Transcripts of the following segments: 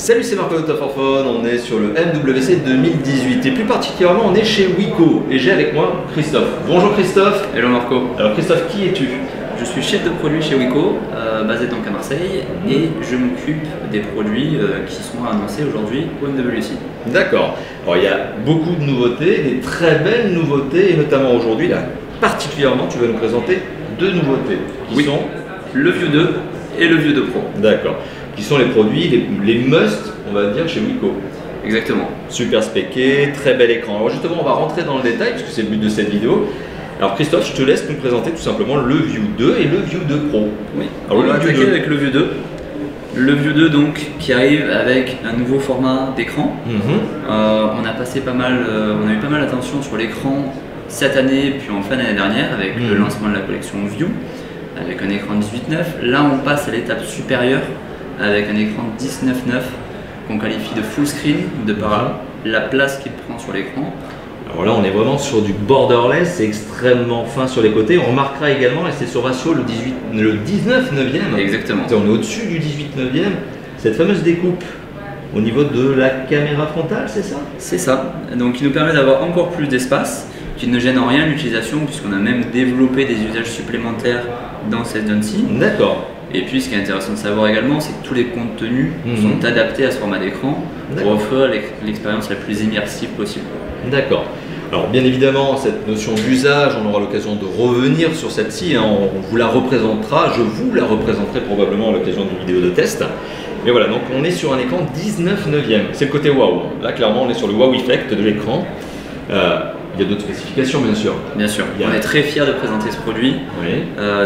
Salut, c'est Marco de Top for Phone, on est sur le MWC 2018 et plus particulièrement on est chez Wiko et j'ai avec moi Christophe. Bonjour Christophe. Hello Marco. Alors Christophe, qui es-tu? Je suis chef de produit chez Wiko, basé donc à Marseille, et je m'occupe des produits qui sont annoncés aujourd'hui au MWC. D'accord. Alors il y a beaucoup de nouveautés, des très belles nouveautés et notamment aujourd'hui là, particulièrement tu vas nous présenter deux nouveautés qui sont le View 2 et le View 2 Pro. D'accord. Qui sont les produits, les must, on va dire, chez Wiko. Exactement. Super spéqué, très bel écran. Alors justement, on va rentrer dans le détail puisque c'est le but de cette vidéo. Alors Christophe, je te laisse nous présenter tout simplement le View 2 et le View 2 Pro. Oui. Alors, on va attaquer avec le View 2. Le View 2 donc qui arrive avec un nouveau format d'écran. On a passé on a eu pas mal d'attention sur l'écran cette année puis en fin d'année dernière avec le lancement de la collection View avec un écran 18:9. Là on passe à l'étape supérieure avec un écran 19:9 qu'on qualifie de full screen de par la place qu'il prend sur l'écran. Alors là on est vraiment sur du borderless, c'est extrêmement fin sur les côtés. On remarquera également, et c'est sur ratio le 19/9. Exactement. On est au-dessus du 18/9, cette fameuse découpe au niveau de la caméra frontale, c'est ça? C'est ça, donc il nous permet d'avoir encore plus d'espace, qui ne gêne en rien l'utilisation puisqu'on a même développé des usages supplémentaires dans cette zone-ci. D'accord. Et puis ce qui est intéressant de savoir également, c'est que tous les contenus sont adaptés à ce format d'écran pour offrir l'expérience la plus immersive possible. D'accord. Alors bien évidemment, cette notion d'usage, on aura l'occasion de revenir sur celle-ci, hein. On vous la représentera, je vous la représenterai probablement à l'occasion d'une vidéo de test. Mais voilà, donc on est sur un écran 19/9. C'est le côté wow. Là clairement on est sur le wow effect de l'écran. Il y a d'autres spécifications bien sûr. Bien sûr, on est très fiers de présenter ce produit. Oui.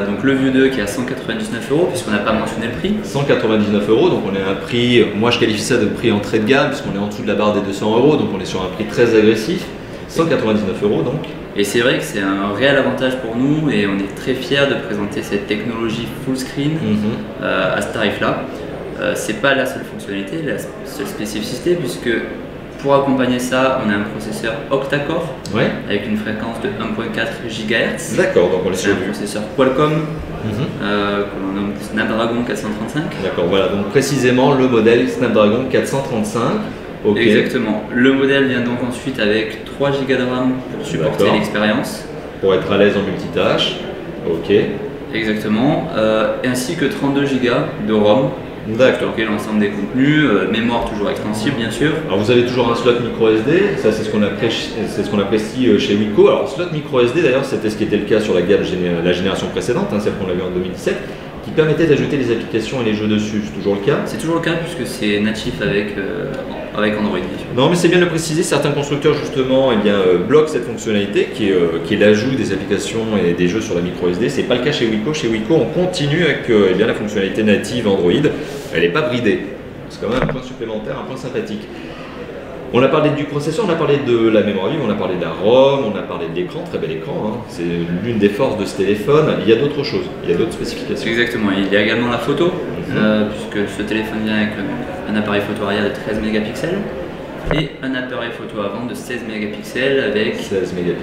Donc le View 2 qui est à 199 € puisqu'on n'a pas mentionné le prix. 199 €, donc on est à un prix, moi je qualifie ça de prix entrée de gamme puisqu'on est en dessous de la barre des 200 €, donc on est sur un prix très agressif. 199 € donc. Et c'est vrai que c'est un réel avantage pour nous et on est très fiers de présenter cette technologie full screen à ce tarif-là. C'est pas la seule fonctionnalité, la seule spécificité puisque pour accompagner ça, on a un processeur octa-core avec une fréquence de 1.4 GHz. D'accord, donc on est sur un processeur Qualcomm que l'on nomme Snapdragon 435. D'accord, voilà, donc précisément le modèle Snapdragon 435. Okay. Exactement. Le modèle vient donc ensuite avec 3 Go de RAM pour supporter l'expérience. Pour être à l'aise en multitâche. Ok. Exactement. Ainsi que 32 Go de ROM. Pour stocker l'ensemble des contenus, mémoire toujours extensible bien sûr. Alors vous avez toujours un slot micro SD, ça c'est ce qu'on apprécie chez Wiko. Alors slot micro SD d'ailleurs c'était ce qui était le cas sur la gamme la génération précédente, hein, celle qu'on avait en 2017, qui permettait d'ajouter les applications et les jeux dessus. C'est toujours le cas? C'est toujours le cas puisque c'est natif avec Android. Non mais c'est bien de le préciser, certains constructeurs justement bloquent cette fonctionnalité qui est l'ajout des applications et des jeux sur la micro SD. C'est pas le cas chez Wiko. Chez Wiko on continue avec la fonctionnalité native Android. Elle n'est pas bridée. C'est quand même un point supplémentaire, un point sympathique. On a parlé du processeur, on a parlé de la mémoire vive, on a parlé de la ROM, on a parlé de l'écran, très bel écran, hein. C'est l'une des forces de ce téléphone. Il y a d'autres choses, il y a d'autres spécifications. Exactement, il y a également la photo, puisque ce téléphone vient avec un appareil photo arrière de 13 mégapixels et un appareil photo avant de 16 mégapixels avec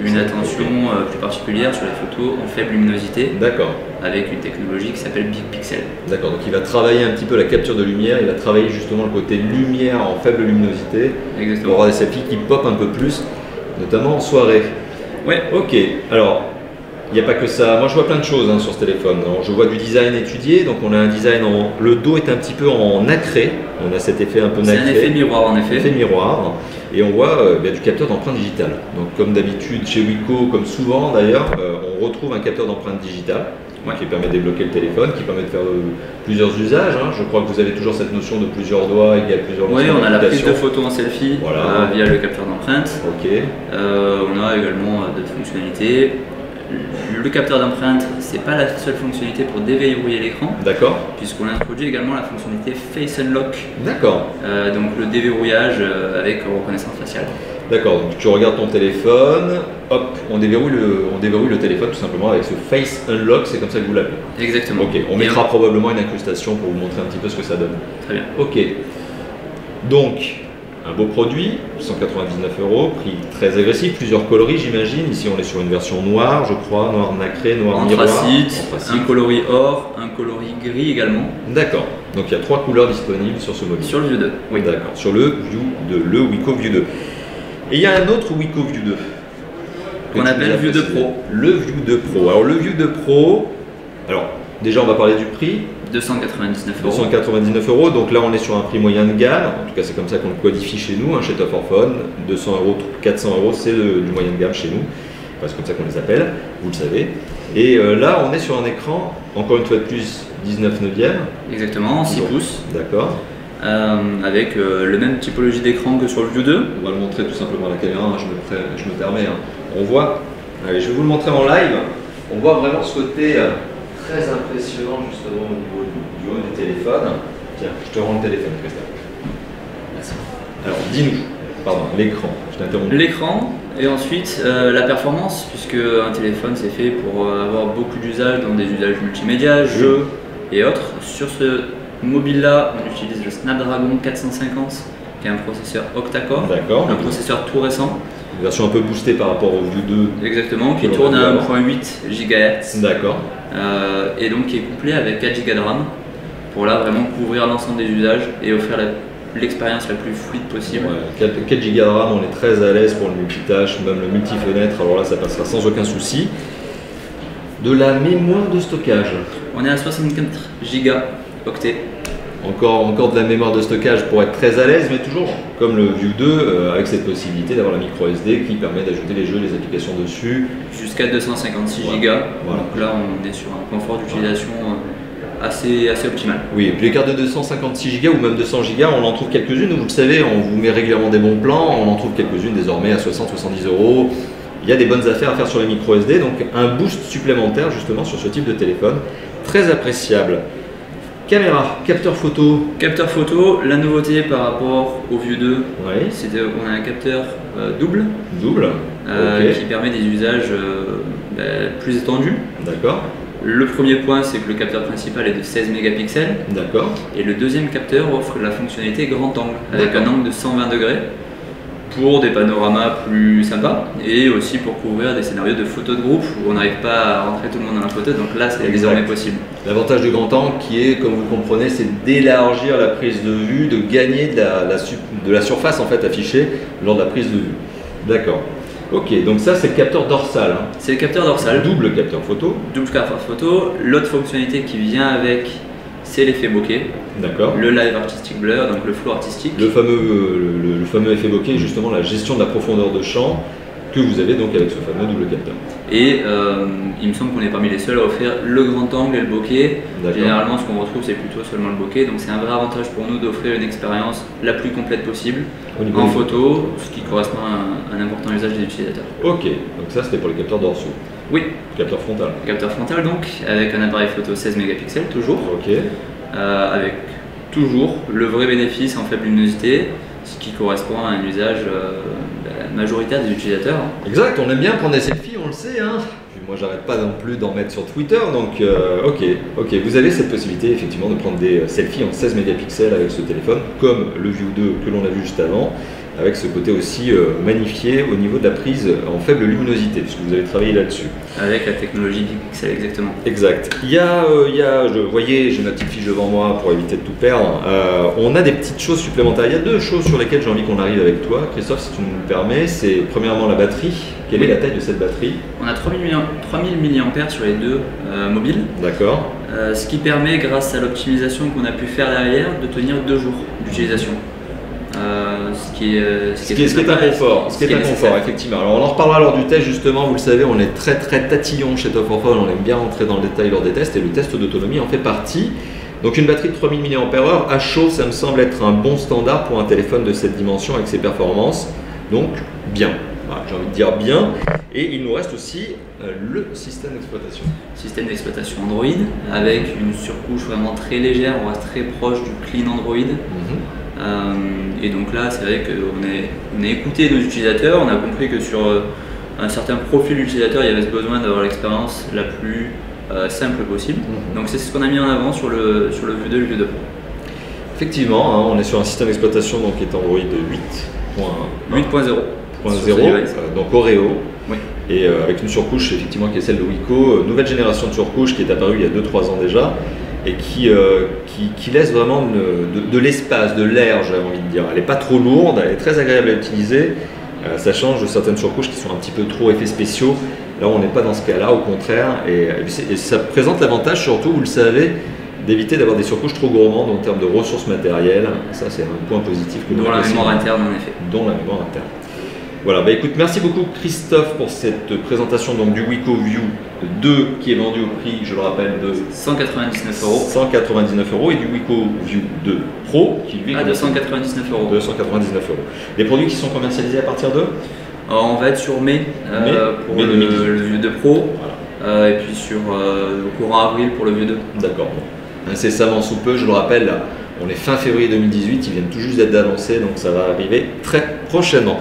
une attention plus particulière sur les photos en faible luminosité. D'accord. Avec une technologie qui s'appelle Big Pixel. D'accord, donc il va travailler un petit peu la capture de lumière, il va travailler justement le côté lumière en faible luminosité. Exactement. Pour avoir des selfies qui pop un peu plus, notamment en soirée. Ouais. Ok, alors il n'y a pas que ça, moi je vois plein de choses sur ce téléphone. Alors, je vois du design étudié, donc on a un design le dos est un petit peu en nacré, on a cet effet un peu nacré. C'est un effet miroir en effet. Effet miroir, et on voit du capteur d'empreinte digitale. Donc comme d'habitude chez Wiko, comme souvent d'ailleurs, on retrouve un capteur d'empreinte digitale. Qui permet de débloquer le téléphone, qui permet de faire plusieurs usages. Je crois que vous avez toujours cette notion de plusieurs doigts égale plusieurs. Oui, on a la prise de photo en selfie via le capteur d'empreinte. Ok. On a également d'autres fonctionnalités. Le capteur d'empreinte, c'est pas la seule fonctionnalité pour déverrouiller l'écran. D'accord. Puisqu'on introduit également la fonctionnalité Face Unlock. D'accord. Donc le déverrouillage avec reconnaissance faciale. D'accord, donc tu regardes ton téléphone, hop, on déverrouille le téléphone tout simplement avec ce Face Unlock, c'est comme ça que vous l'appelez. Exactement. Ok, on mettra probablement une incrustation pour vous montrer un petit peu ce que ça donne. Très bien. Ok, donc un beau produit, 199 €, prix très agressif, plusieurs coloris j'imagine. Ici on est sur une version noire, je crois, noir nacré, noir miroir. Anthracite, un coloris or, un coloris gris également. D'accord. Donc il y a 3 couleurs disponibles sur ce mobile. Sur le View 2, oui. D'accord, sur le View 2, le Wiko View 2. Et il y a un autre Wiko View 2. Qu'on appelle View 2 Pro. Le View 2 Pro. Alors le View 2 Pro, alors déjà on va parler du prix. 299 €. 299 €, donc là on est sur un prix moyen de gamme, en tout cas c'est comme ça qu'on le codifie chez nous, chez Top 4 Phone. 200 €, 400 € c'est du moyen de gamme chez nous, enfin, c'est comme ça qu'on les appelle, vous le savez. Et là on est sur un écran, encore une fois de plus, 19/9. Exactement, 6 pouces. D'accord. Avec le même typologie d'écran que sur le View 2. On va le montrer tout simplement à la caméra, je me permets. On voit, allez, je vais vous le montrer en live, on voit vraiment ce côté très impressionnant justement au niveau du haut du téléphone. Tiens, je te rends le téléphone, Christophe. Merci. Alors, dis-nous, pardon, l'écran, je t'interromps. L'écran et ensuite la performance, puisque un téléphone c'est fait pour avoir beaucoup d'usages, dans des usages multimédia, jeux et autres. Sur ce mobile-là, on utilise le Snapdragon 450, qui est un processeur octa-core, un processeur tout récent. Une version un peu boostée par rapport au View 2. Exactement, qui tourne à 1.8 GHz. D'accord. Et donc qui est couplé avec 4 Go de RAM pour là vraiment couvrir l'ensemble des usages et offrir l'expérience la plus fluide possible. Ouais, 4 Go de RAM, on est très à l'aise pour le multitâche, même le multi-fenêtre, alors là ça passera sans aucun souci. De la mémoire de stockage. On est à 64 Go octets. Encore de la mémoire de stockage pour être très à l'aise, mais toujours comme le View 2 avec cette possibilité d'avoir la micro SD qui permet d'ajouter les jeux, les applications dessus. Jusqu'à 256 Go. Voilà. Donc là on est sur un confort d'utilisation assez optimal. Oui, et puis les cartes de 256 Go ou même 200 Go, on en trouve quelques-unes, vous le savez, on vous met régulièrement des bons plans, on en trouve quelques-unes désormais à 60-70 €. Il y a des bonnes affaires à faire sur les micro SD, donc un boost supplémentaire justement sur ce type de téléphone, très appréciable. Caméra, capteur photo. Capteur photo, la nouveauté par rapport au View 2, oui. c'est qu'on a un capteur double. Double, qui permet des usages plus étendus. D'accord. Le premier point, c'est que le capteur principal est de 16 mégapixels. D'accord. Et le deuxième capteur offre la fonctionnalité grand angle, avec un angle de 120 degrés pour des panoramas plus sympas et aussi pour couvrir des scénarios de photos de groupe où on n'arrive pas à rentrer tout le monde dans la photo, donc là c'est désormais possible. L'avantage du grand angle qui est, comme vous le comprenez, c'est d'élargir la prise de vue, de gagner de la surface en fait affichée lors de la prise de vue. D'accord. Ok, donc ça c'est le capteur dorsal. C'est le capteur dorsal. Double capteur photo. Double capteur photo. L'autre fonctionnalité qui vient avec, c'est l'effet bokeh. D'accord. Le live artistic blur, donc le flou artistique. Le fameux effet bokeh, justement la gestion de la profondeur de champ que vous avez donc avec ce fameux double capteur. Et il me semble qu'on est parmi les seuls à offrir le grand angle et le bokeh. Généralement ce qu'on retrouve c'est plutôt seulement le bokeh, donc c'est un vrai avantage pour nous d'offrir une expérience la plus complète possible en photo, ce qui correspond à un important usage des utilisateurs. Ok, donc ça c'était pour les capteurs dorsaux. Oui. Capteur frontal. Capteur frontal donc, avec un appareil photo 16 mégapixels toujours. Ok. Avec toujours le vrai bénéfice en faible luminosité, ce qui correspond à un usage majoritaire des utilisateurs. Exact, on aime bien prendre des selfies, on le sait. Puis moi j'arrête pas non plus d'en mettre sur Twitter, donc ok, vous avez cette possibilité effectivement de prendre des selfies en 16 mégapixels avec ce téléphone, comme le View 2 que l'on a vu juste avant, avec ce côté aussi magnifié au niveau de la prise en faible luminosité, puisque vous avez travaillé là-dessus. Avec la technologie Pixel, exactement. Exact. Vous voyez, j'ai ma petite fiche devant moi pour éviter de tout perdre. On a des petites choses supplémentaires. Il y a deux choses sur lesquelles j'ai envie qu'on arrive avec toi, Christophe, si tu nous le permets. C'est premièrement la batterie. Quelle est la taille de cette batterie? On a 3000 mAh sur les deux mobiles. D'accord. Ce qui permet, grâce à l'optimisation qu'on a pu faire derrière, de tenir 2 jours d'utilisation. Ce qui est un confort, effectivement. Alors on en reparlera lors du test justement, vous le savez, on est très tatillon chez Top 4 Phone, on aime bien rentrer dans le détail lors des tests et le test d'autonomie en fait partie. Donc une batterie de 3000 mAh à chaud, ça me semble être un bon standard pour un téléphone de cette dimension avec ses performances, donc bien. Voilà, j'ai envie de dire bien. Et il nous reste aussi le système d'exploitation. Système d'exploitation Android avec une surcouche vraiment très légère, on reste très proche du clean Android. Et donc là, c'est vrai qu'on a écouté nos utilisateurs, on a compris que sur un certain profil d'utilisateur, il y avait ce besoin d'avoir l'expérience la plus simple possible. Donc c'est ce qu'on a mis en avant sur le View 2 et le View 2 Pro. Effectivement, on est sur un système d'exploitation qui est Android 8.0, donc Oreo. Oui. Et avec une surcouche effectivement qui est celle de Wiko, nouvelle génération de surcouche qui est apparue il y a 2-3 ans déjà. et qui laisse vraiment de l'espace, de l'air, j'avais envie de dire. Elle n'est pas trop lourde, elle est très agréable à utiliser. Ça change de certaines surcouches qui sont un petit peu trop effets spéciaux. Là, on n'est pas dans ce cas-là, au contraire. Et ça présente l'avantage, surtout, vous le savez, d'éviter d'avoir des surcouches trop gourmandes en termes de ressources matérielles. Ça, c'est un point positif. Dont la mémoire interne, en effet. Dont la mémoire interne. Voilà, écoute, merci beaucoup Christophe pour cette présentation donc, du WecoView 2 qui est vendu au prix, je le rappelle, de 199 €. 199 € et du WecoView 2 Pro qui lui est 299 €. 299 €. Les produits qui sont commercialisés à partir de on va être sur mai, pour le View 2 Pro, voilà. Et puis sur au courant avril pour le View 2. D'accord. Incessamment sous peu, je le rappelle, là, on est fin février 2018, ils viennent tout juste d'être annoncés, donc ça va arriver très prochainement.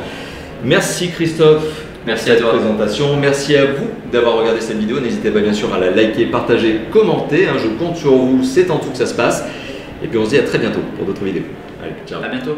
Merci Christophe. Merci à toi. Présentation. Merci à vous d'avoir regardé cette vidéo. N'hésitez pas bien sûr à la liker, partager, commenter. Je compte sur vous, c'est en tout que ça se passe. Et puis on se dit à très bientôt pour d'autres vidéos. Allez, ciao. À bientôt.